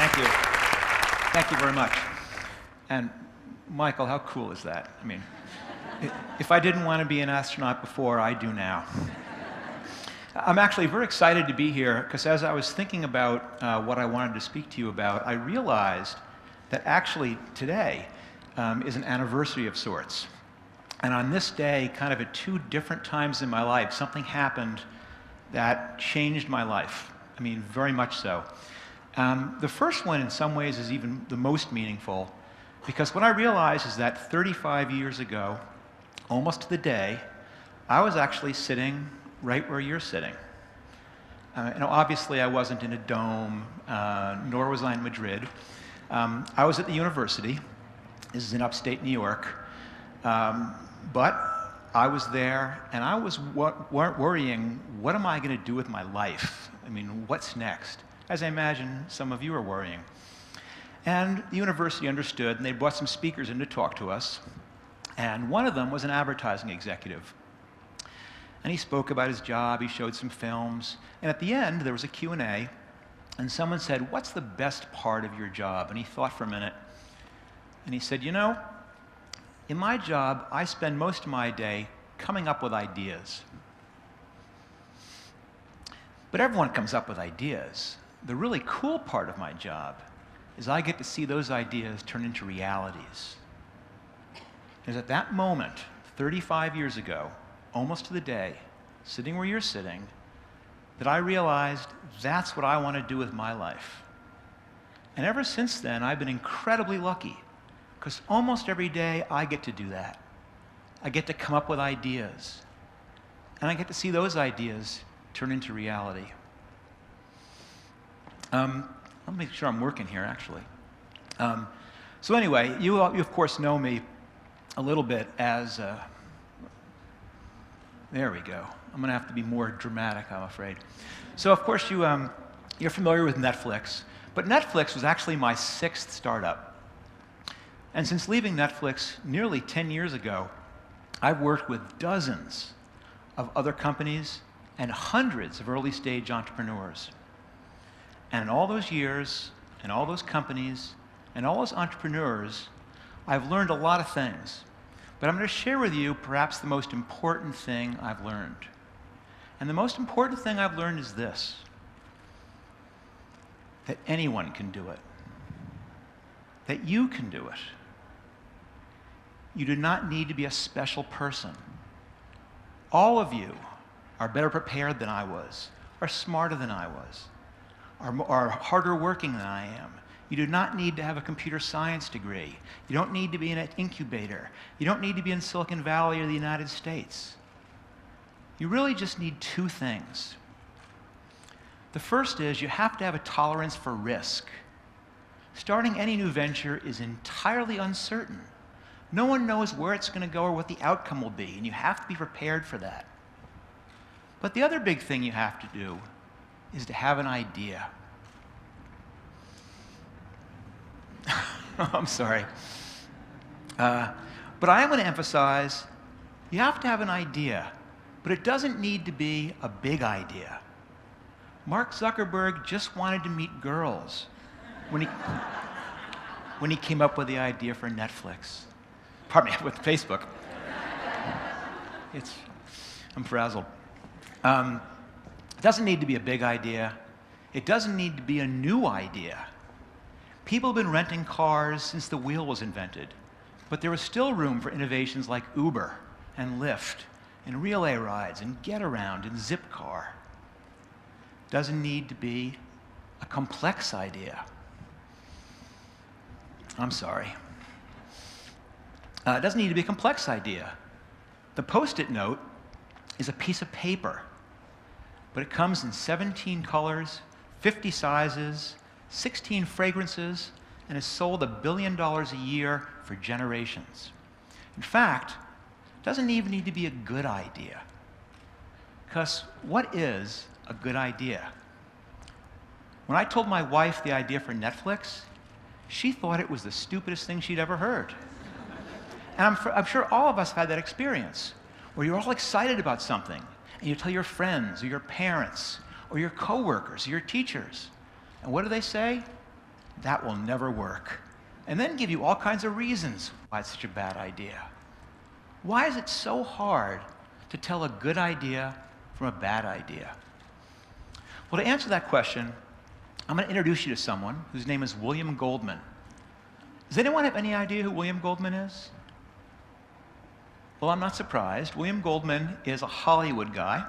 Thank you. Thank you very much. And Michael, how cool is that? I mean, if I didn't want to be an astronaut before, I do now. I'm actually very excited to be here because as I was thinking about what I wanted to speak to you about, I realized that actually today is an anniversary of sorts. And on this day, kind of at two different times in my life, something happened that changed my life. I mean, very much so. The first one, in some ways, is even the most meaningful, because what I realized is that 35 years ago, almost to the day, I was actually sitting right where you're sitting. Obviously, I wasn't in a dome, nor was I in Madrid. I was at the university. This is in upstate New York. But I was there, and I was worrying, what am I going to do with my life? I mean, what's next? As I imagine some of you are worrying. And the university understood, and they brought some speakers in to talk to us. And one of them was an advertising executive. And he spoke about his job, he showed some films, and at the end, there was a Q&A, and someone said, what's the best part of your job? And he thought for a minute, and he said, you know, in my job, I spend most of my day coming up with ideas. But everyone comes up with ideas. The really cool part of my job is I get to see those ideas turn into realities. Because at that moment, 35 years ago, almost to the day, sitting where you're sitting, that I realized that's what I want to do with my life. And ever since then, I've been incredibly lucky, because almost every day I get to do that. I get to come up with ideas, and I get to see those ideas turn into reality. I'll make sure I'm working here, actually. So anyway, you of course know me a little bit as there we go. I'm going to have to be more dramatic, I'm afraid. So, of course, you're familiar with Netflix. But Netflix was actually my 6th startup. And since leaving Netflix nearly 10 years ago, I've worked with dozens of other companies and hundreds of early-stage entrepreneurs. And in all those years, and all those companies, and all those entrepreneurs, I've learned a lot of things. But I'm going to share with you perhaps the most important thing I've learned. And the most important thing I've learned is this: that anyone can do it. That you can do it. You do not need to be a special person. All of you are better prepared than I was, are smarter than I was, are harder working than I am. You do not need to have a computer science degree. You don't need to be in an incubator. You don't need to be in Silicon Valley or the United States. You really just need 2 things. The first is you have to have a tolerance for risk. Starting any new venture is entirely uncertain. No one knows where it's going to go or what the outcome will be, and you have to be prepared for that. But the other big thing you have to do is to have an idea. I'm sorry. But I am going to emphasize, you have to have an idea, but it doesn't need to be a big idea. Mark Zuckerberg just wanted to meet girls when he came up with the idea for Netflix. Pardon me, with Facebook. I'm frazzled. It doesn't need to be a big idea. It doesn't need to be a new idea. People have been renting cars since the wheel was invented, but there was still room for innovations like Uber and Lyft and relay rides and Getaround and Zipcar. Doesn't need to be a complex idea. I'm sorry. It doesn't need to be a complex idea. The Post-it note is a piece of paper, but it comes in 17 colors, 50 sizes, 16 fragrances, and is sold $1 billion a year for generations. In fact, it doesn't even need to be a good idea. Because what is a good idea? When I told my wife the idea for Netflix, she thought it was the stupidest thing she'd ever heard. And I'm sure all of us have had that experience, where you're all excited about something, and you tell your friends, or your parents, or your coworkers, or your teachers. And what do they say? that will never work, and then give you all kinds of reasons why it's such a bad idea. Why is it so hard to tell a good idea from a bad idea? Well, to answer that question, I'm going to introduce you to someone whose name is William Goldman. Does anyone have any idea who William Goldman is? Well, I'm not surprised. William Goldman is a Hollywood guy,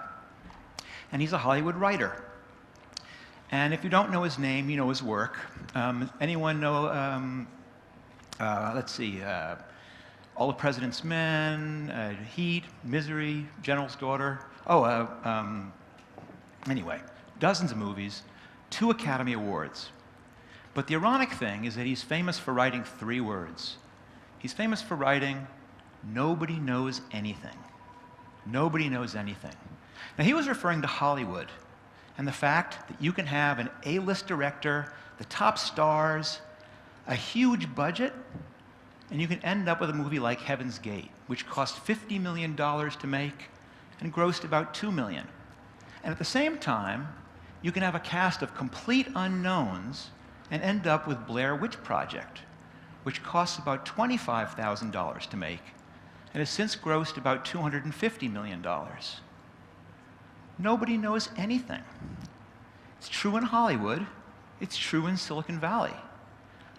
and he's a Hollywood writer. And if you don't know his name, you know his work. Anyone know, let's see, All the President's Men, Heat, Misery, General's Daughter. Anyway, dozens of movies, 2 Academy Awards. But the ironic thing is that he's famous for writing 3 words. He's famous for writing, "Nobody knows anything." Nobody knows anything. Now, he was referring to Hollywood and the fact that you can have an A-list director, the top stars, a huge budget, and you can end up with a movie like Heaven's Gate, which cost $50 million to make and grossed about $2 million. And at the same time, you can have a cast of complete unknowns and end up with Blair Witch Project, which costs about $25,000 to make and has since grossed about $250 million. Nobody knows anything. It's true in Hollywood. It's true in Silicon Valley.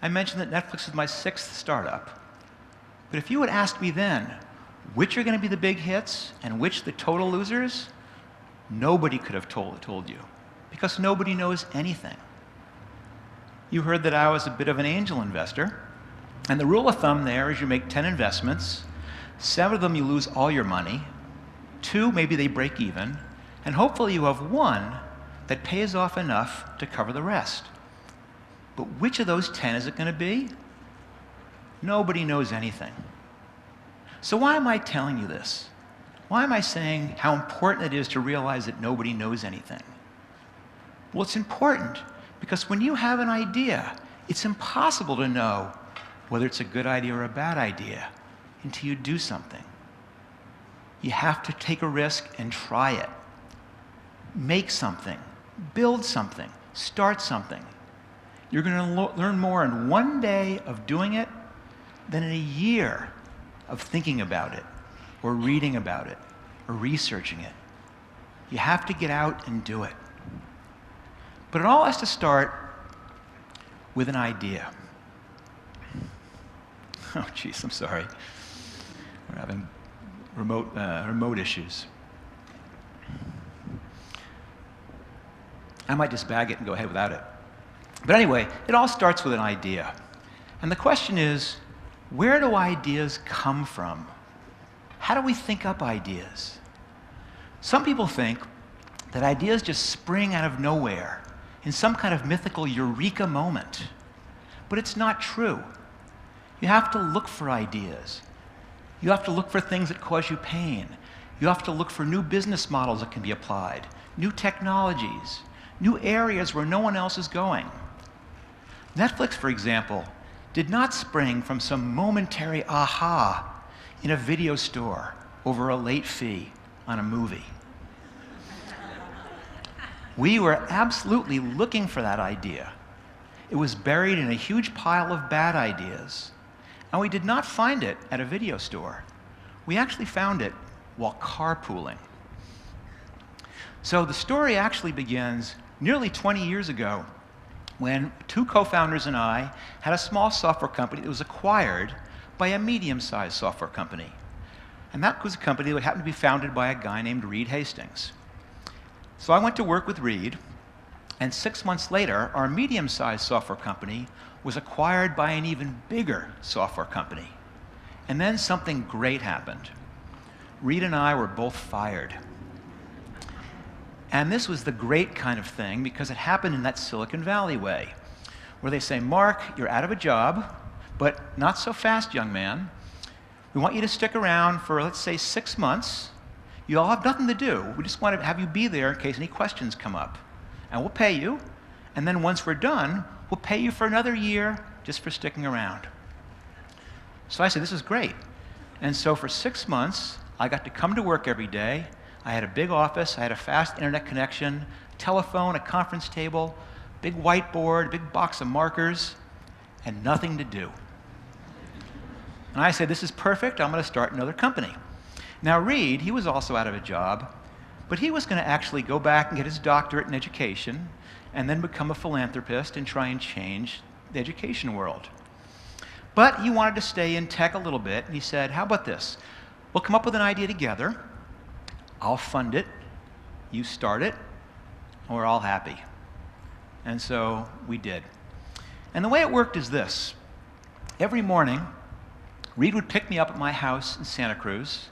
I mentioned that Netflix is my 6th startup. But if you had asked me then, which are going to be the big hits and which the total losers, nobody could have told you, because nobody knows anything. You heard that I was a bit of an angel investor, and the rule of thumb there is you make 10 investments, 7 of them you lose all your money, 2 maybe they break even, and hopefully you have 1 that pays off enough to cover the rest. But which of those 10 is it going to be? Nobody knows anything. So why am I telling you this? Why am I saying how important it is to realize that nobody knows anything? Well, it's important because when you have an idea, it's impossible to know whether it's a good idea or a bad idea until you do something. You have to take a risk and try it. Make something, build something, start something. You're going to learn more in 1 day of doing it than in a year of thinking about it, or reading about it, or researching it. You have to get out and do it. But it all has to start with an idea. Oh, geez, I'm sorry. We're having remote issues. I might just bag it and go ahead without it. But anyway, it all starts with an idea. And the question is, where do ideas come from? How do we think up ideas? Some people think that ideas just spring out of nowhere in some kind of mythical Eureka moment. But it's not true. You have to look for ideas. You have to look for things that cause you pain. You have to look for new business models that can be applied, new technologies, new areas where no one else is going. Netflix, for example, did not spring from some momentary aha in a video store over a late fee on a movie. We were absolutely looking for that idea. It was buried in a huge pile of bad ideas, and we did not find it at a video store. We actually found it while carpooling. So the story actually begins nearly 20 years ago when 2 co-founders and I had a small software company that was acquired by a medium-sized software company. And that was a company that happened to be founded by a guy named Reed Hastings. So I went to work with Reed, and 6 months later, our medium-sized software company was acquired by an even bigger software company. And then something great happened. Reed and I were both fired. And this was the great kind of thing because it happened in that Silicon Valley way, where they say, Mark, you're out of a job, but not so fast, young man. We want you to stick around for, let's say, 6 months. You all have nothing to do. We just want to have you be there in case any questions come up. And we'll pay you. And then once we're done, we'll pay you for another year just for sticking around. So I said, this is great. And so for 6 months, I got to come to work every day. I had a big office, I had a fast internet connection, telephone, a conference table, big whiteboard, big box of markers. and nothing to do. And I said, this is perfect, I'm going to start another company. Now Reed, he was also out of a job, but he was going to actually go back and get his doctorate in education and then become a philanthropist and try and change the education world. But he wanted to stay in tech a little bit, and he said, how about this? We'll come up with an idea together, I'll fund it, you start it, and we're all happy. And so we did. And the way it worked is this. Every morning, Reed would pick me up at my house in Santa Cruz,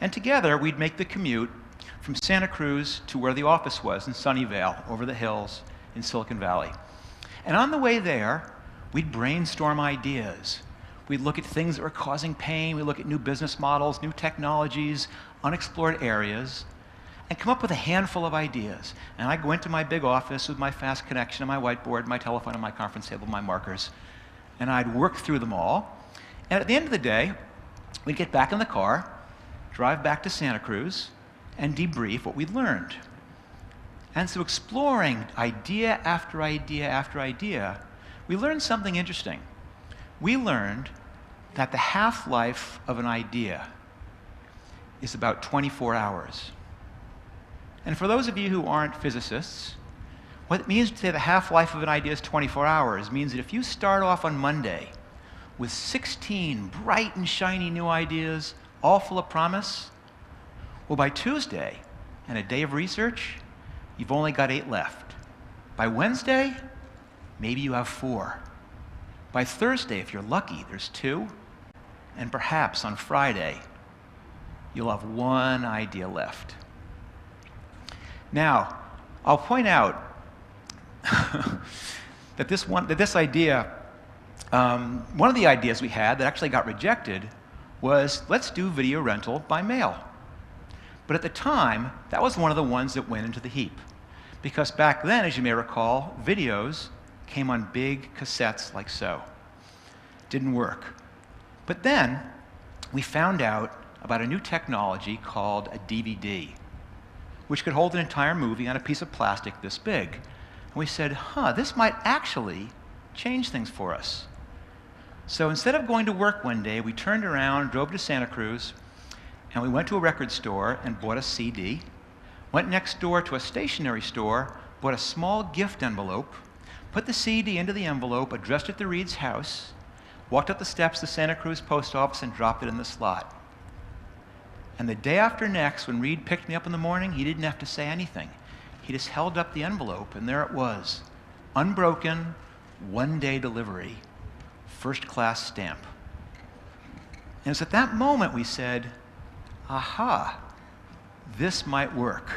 and together we'd make the commute from Santa Cruz to where the office was in Sunnyvale, over the hills in Silicon Valley. And on the way there, we'd brainstorm ideas. We'd look at things that were causing pain, we'd look at new business models, new technologies, unexplored areas, and come up with a handful of ideas. And I'd go into my big office with my fast connection and my whiteboard, my telephone and my conference table, my markers, and I'd work through them all. And at the end of the day, we'd get back in the car, drive back to Santa Cruz, and debrief what we'd learned. And so exploring idea after idea after idea, we learned something interesting. We learned that the half-life of an idea is about 24 hours. And for those of you who aren't physicists, what it means to say the half-life of an idea is 24 hours means that if you start off on Monday with 16 bright and shiny new ideas, all full of promise, well, by Tuesday, and a day of research, you've only got 8 left. By Wednesday, maybe you have 4. By Thursday, if you're lucky, there's 2. And perhaps on Friday, you'll have 1 idea left. Now, I'll point out that this idea, one of the ideas we had that actually got rejected was, let's do video rental by mail. But at the time, that was one of the ones that went into the heap. Because back then, as you may recall, videos came on big cassettes like so. Didn't work. But then, we found out about a new technology called a DVD, which could hold an entire movie on a piece of plastic this big. And we said, this might actually change things for us. So instead of going to work one day, we turned around, drove to Santa Cruz, and we went to a record store and bought a CD, went next door to a stationery store, bought a small gift envelope, put the CD into the envelope, addressed it to Reed's house, walked up the steps to Santa Cruz post office and dropped it in the slot. And the day after next, when Reed picked me up in the morning, he didn't have to say anything. He just held up the envelope, and there it was. Unbroken, 1-day delivery, first-class stamp. And it's at that moment we said, aha, this might work.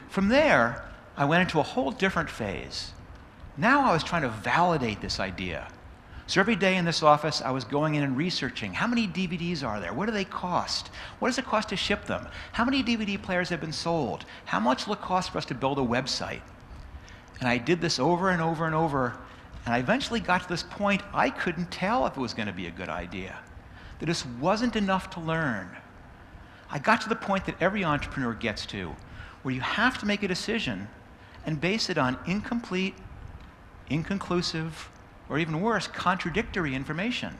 From there, I went into a whole different phase. Now I was trying to validate this idea. So every day in this office, I was going in and researching, how many DVDs are there? What do they cost? What does it cost to ship them? How many DVD players have been sold? How much will it cost for us to build a website? And I did this over and over and over, and I eventually got to this point I couldn't tell if it was going to be a good idea. That this wasn't enough to learn. I got to the point that every entrepreneur gets to, where you have to make a decision and base it on incomplete, inconclusive, or even worse, contradictory information.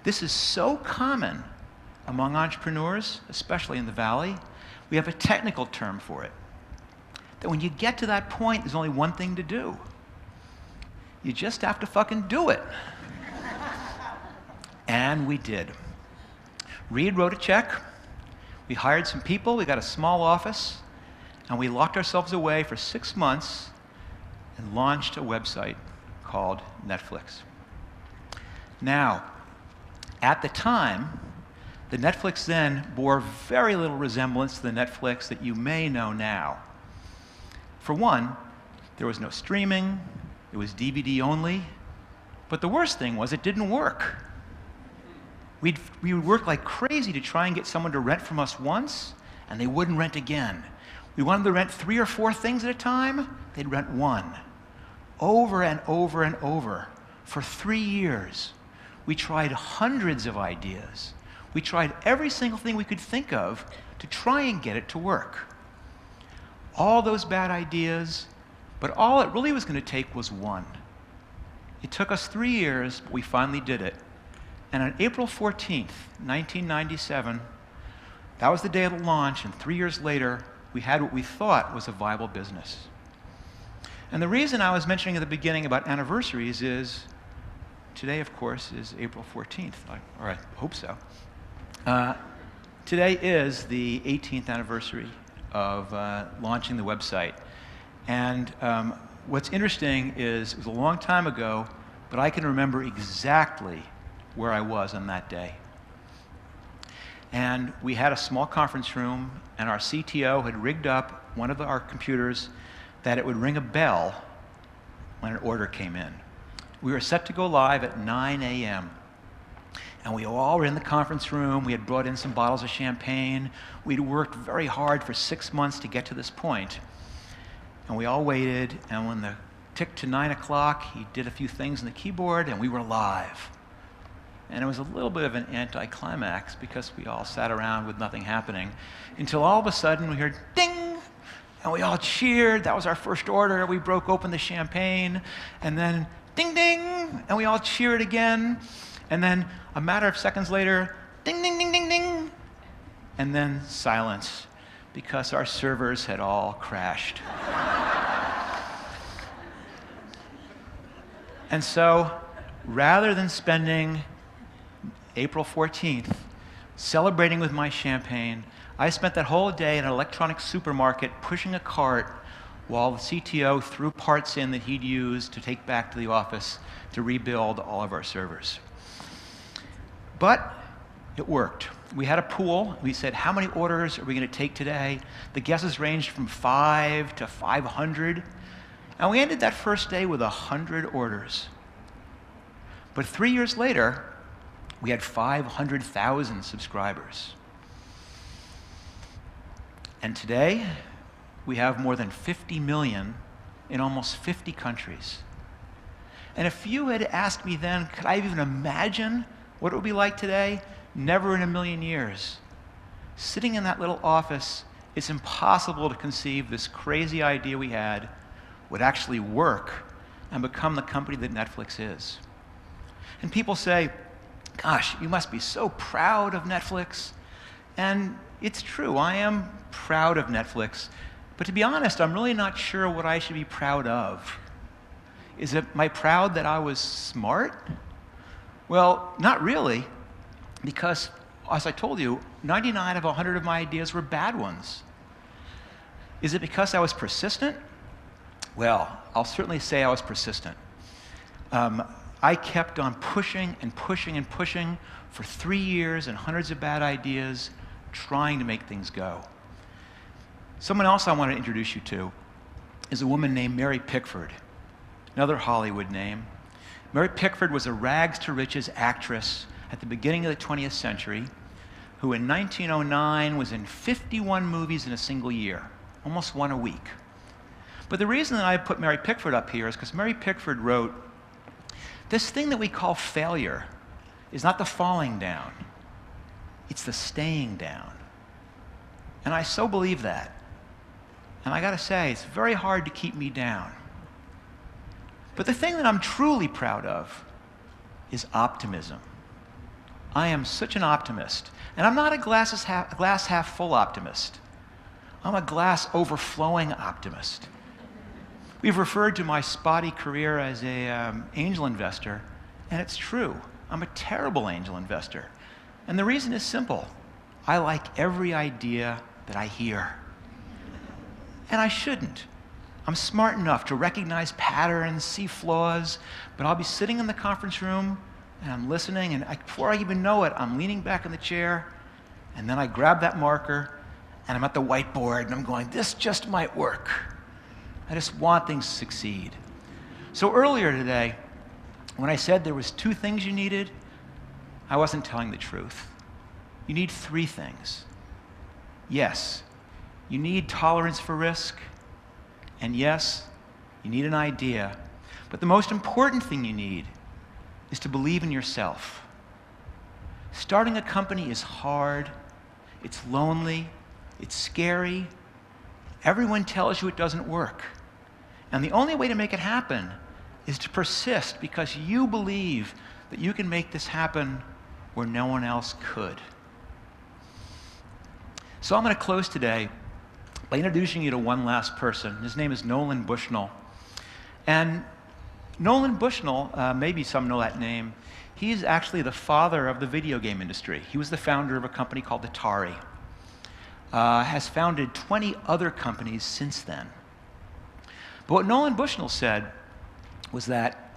This is so common among entrepreneurs, especially in the Valley. We have a technical term for it. That when you get to that point, there's only one thing to do. You just have to fucking do it. And we did. Reed wrote a check. We hired some people. We got a small office. And we locked ourselves away for 6 months and launched a website called Netflix. Now, at the time, the Netflix then bore very little resemblance to the Netflix that you may know now. For one, there was no streaming, it was DVD only, but the worst thing was it didn't work. We would work like crazy to try and get someone to rent from us once, and they wouldn't rent again. We wanted them to rent 3 or 4 things at a time, they'd rent 1. Over and over and over. For 3 years, we tried hundreds of ideas. We tried every single thing we could think of to try and get it to work. All those bad ideas, but all it really was going to take was one. It took us 3 years, but we finally did it. And on April 14th, 1997, that was the day of the launch, and 3 years later, we had what we thought was a viable business. And the reason I was mentioning at the beginning about anniversaries is, today, of course, is April 14th, or I hope so. Today is the 18th anniversary of launching the website. And what's interesting is it was a long time ago, but I can remember exactly where I was on that day. And we had a small conference room, and our CTO had rigged up one of our computers that it would ring a bell when an order came in. We were set to go live at 9 a.m. And we all were in the conference room. We had brought in some bottles of champagne. We'd worked very hard for 6 months to get to this point. And we all waited, and when the ticked to 9 o'clock, he did a few things on the keyboard, and we were live. And it was a little bit of an anticlimax because we all sat around with nothing happening until all of a sudden we heard ding, and we all cheered. That was our first order. We broke open the champagne, and then ding, ding, and we all cheered again. And then a matter of seconds later, ding, ding, ding, ding, ding, and then silence because our servers had all crashed. And so, rather than spending April 14th celebrating with my champagne, I spent that whole day in an electronic supermarket pushing a cart while the CTO threw parts in that he'd used to take back to the office to rebuild all of our servers. But it worked. We had a pool. We said, how many orders are we going to take today? The guesses ranged from 5 to 500. And we ended that first day with 100 orders. But 3 years later, we had 500,000 subscribers. And today, we have more than 50 million in almost 50 countries. And if you had asked me then, could I even imagine what it would be like today? Never in a million years. Sitting in that little office, it's impossible to conceive this crazy idea we had would actually work and become the company that Netflix is. And people say, gosh, you must be so proud of Netflix. And it's true, I am proud of Netflix. But to be honest, I'm really not sure what I should be proud of. Am I proud that I was smart? Well, not really, because as I told you, 99 of 100 of my ideas were bad ones. Is it because I was persistent? Well, I'll certainly say I was persistent. I kept on pushing and pushing and pushing for 3 years and hundreds of bad ideas, trying to make things go. Someone else I want to introduce you to is a woman named Mary Pickford, another Hollywood name. Mary Pickford was a rags-to-riches actress at the beginning of the 20th century who in 1909 was in 51 movies in a single year, almost one a week. But the reason that I put Mary Pickford up here is because Mary Pickford wrote, this thing that we call failure is not the falling down, it's the staying down. And I so believe that. And I gotta say, it's very hard to keep me down. But the thing that I'm truly proud of is optimism. I am such an optimist. And I'm not a glass half full optimist. I'm a glass overflowing optimist. We've referred to my spotty career as an angel investor, and it's true. I'm a terrible angel investor. And the reason is simple. I like every idea that I hear. And I shouldn't. I'm smart enough to recognize patterns, see flaws, but I'll be sitting in the conference room and I'm listening, and before I even know it, I'm leaning back in the chair, and then I grab that marker and I'm at the whiteboard and I'm going, this just might work. I just want things to succeed. So earlier today, when I said there was 2 things you needed, I wasn't telling the truth. You need 3 things. Yes, you need tolerance for risk, and yes, you need an idea. But the most important thing you need is to believe in yourself. Starting a company is hard, it's lonely, it's scary. Everyone tells you it doesn't work. And the only way to make it happen is to persist because you believe that you can make this happen where no one else could. So I'm going to close today by introducing you to one last person. His name is Nolan Bushnell. And Nolan Bushnell, maybe some know that name, he's actually the father of the video game industry. He was the founder of a company called Atari. Has founded 20 other companies since then. But what Nolan Bushnell said was that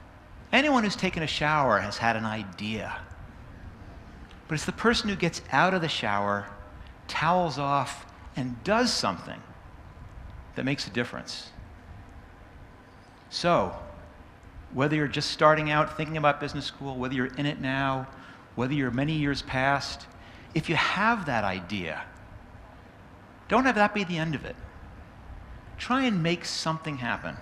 anyone who's taken a shower has had an idea. But it's the person who gets out of the shower, towels off, and does something that makes a difference. So, whether you're just starting out thinking about business school, whether you're in it now, whether you're many years past, if you have that idea, don't have that be the end of it. Try and make something happen.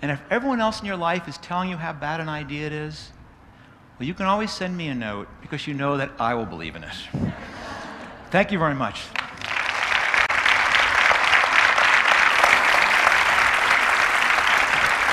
And if everyone else in your life is telling you how bad an idea it is, well, you can always send me a note because you know that I will believe in it. Thank you very much.